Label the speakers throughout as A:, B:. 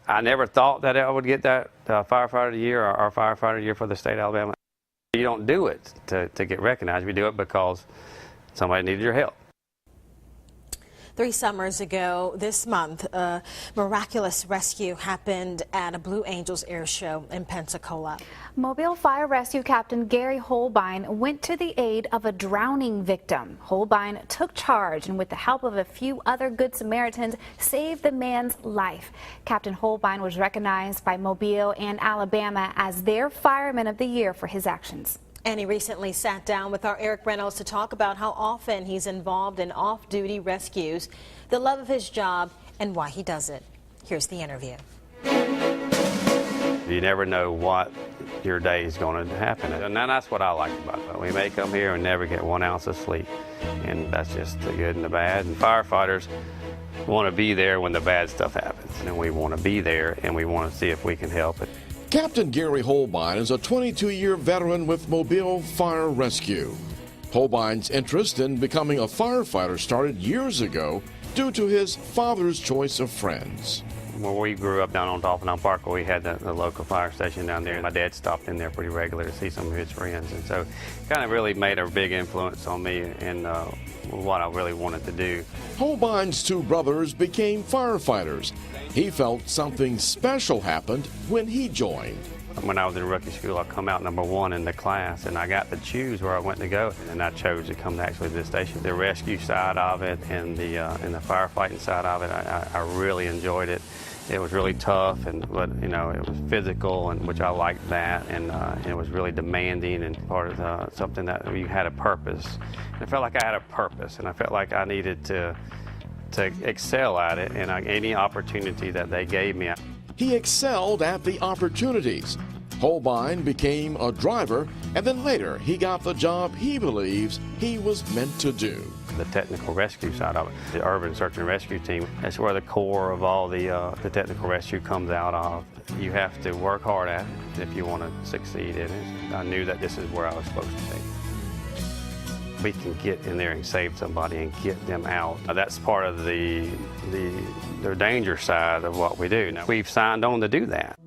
A: I never thought that I would get that firefighter of the year or firefighter of the year for the state of Alabama. You don't do it to get recognized. You do it because somebody needed your help.
B: 3 summers ago this month, a miraculous rescue happened at a Blue Angels air show in Pensacola.
C: Mobile Fire Rescue Captain Gary Holbein went to the aid of a drowning victim. Holbein took charge and with the help of a few other Good Samaritans saved the man's life. Captain Holbein was recognized by Mobile and Alabama as their Fireman of the Year for his actions.
B: And he recently sat down with our Eric Reynolds to talk about how often he's involved in off-duty rescues, the love of his job, and why he does it. Here's the interview.
A: You never know what your day is going to happen. And that's what I like about it. We may come here and never get 1 ounce of sleep. And that's just the good and the bad. And firefighters want to be there when the bad stuff happens. And we want to be there and we want to see if we can help it.
D: Captain Gary Holbein is a 22-year veteran with Mobile Fire Rescue. Holbein's interest in becoming a firefighter started years ago due to his father's choice of friends.
A: When we grew up down on Dolphin Park, we had the local fire station down there. My dad stopped in there pretty regularly to see some of his friends, and so it kind of really made a big influence on me and what I really wanted to do.
D: Holbein's 2 brothers became firefighters. He felt something special happened when he joined.
A: When I was in rookie school, I come out number 1 in the class, and I got to choose where I went to go, and I chose to come actually to this station. The rescue side of it and the firefighting side of it, I really enjoyed it. It was really tough, but you know, it was physical, and which I liked that, and it was really demanding and part of something that you had a purpose. And I felt like I had a purpose, and I felt like I needed to excel at it, and any opportunity that they gave me.
D: He excelled at the opportunities. Holbein became a driver, and then later he got the job he believes he was meant to do.
A: The technical rescue side of it, the urban search and rescue team, that's where the core of all the technical rescue comes out of. You have to work hard at it if you want to succeed in it. I knew that this is where I was supposed to be. We can get in there and save somebody and get them out. That's part of the danger side of what we do. Now, we've signed on to do that.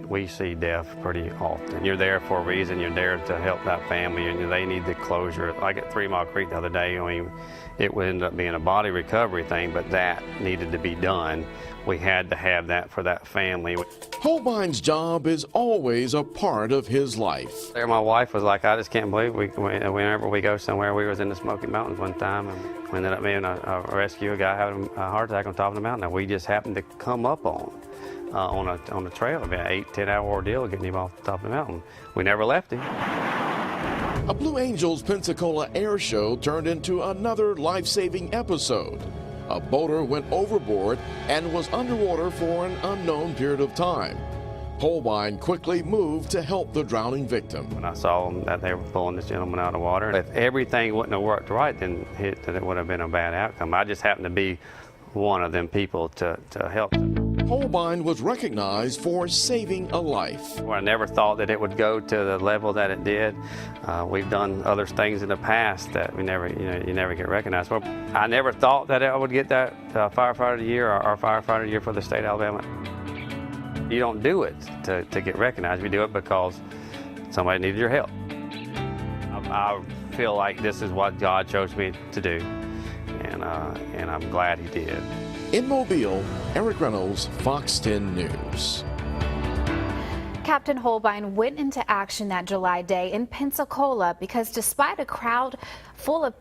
A: We see death pretty often. You're there for a reason. You're there to help that family, and they need the closure. Like at 3 Mile Creek the other day, I mean, it would end up being a body recovery thing, but that needed to be done. We had to have that for that family.
D: Holbein's job is always a part of his life.
A: My wife was like, I just can't believe whenever we go somewhere. We was in the Smoky Mountains one time, and we ended up being a rescue. A guy having a heart attack on top of the mountain that we just happened to come up on a trail. About an 8-10 hour ordeal getting him off the top of the mountain. We never left him.
D: A Blue Angels Pensacola air show turned into another life-saving episode. A boater went overboard and was underwater for an unknown period of time. Holbein quickly moved to help the drowning victim.
A: When I saw that they were pulling this gentleman out of the water, if everything wouldn't have worked right, then it would have been a bad outcome. I just happened to be one of them people to help them.
D: Holbein was recognized for saving a life.
A: Well, I never thought that it would go to the level that it did. We've done other things in the past that you never get recognized for. I never thought that I would get that firefighter of the year or firefighter of the year for the state of Alabama. You don't do it to get recognized. You do it because somebody needed your help. I feel like this is what God chose me to do, and I'm glad He did.
D: In Mobile, Eric Reynolds, Fox 10 News.
C: Captain Holbein went into action that July day in Pensacola because despite a crowd full of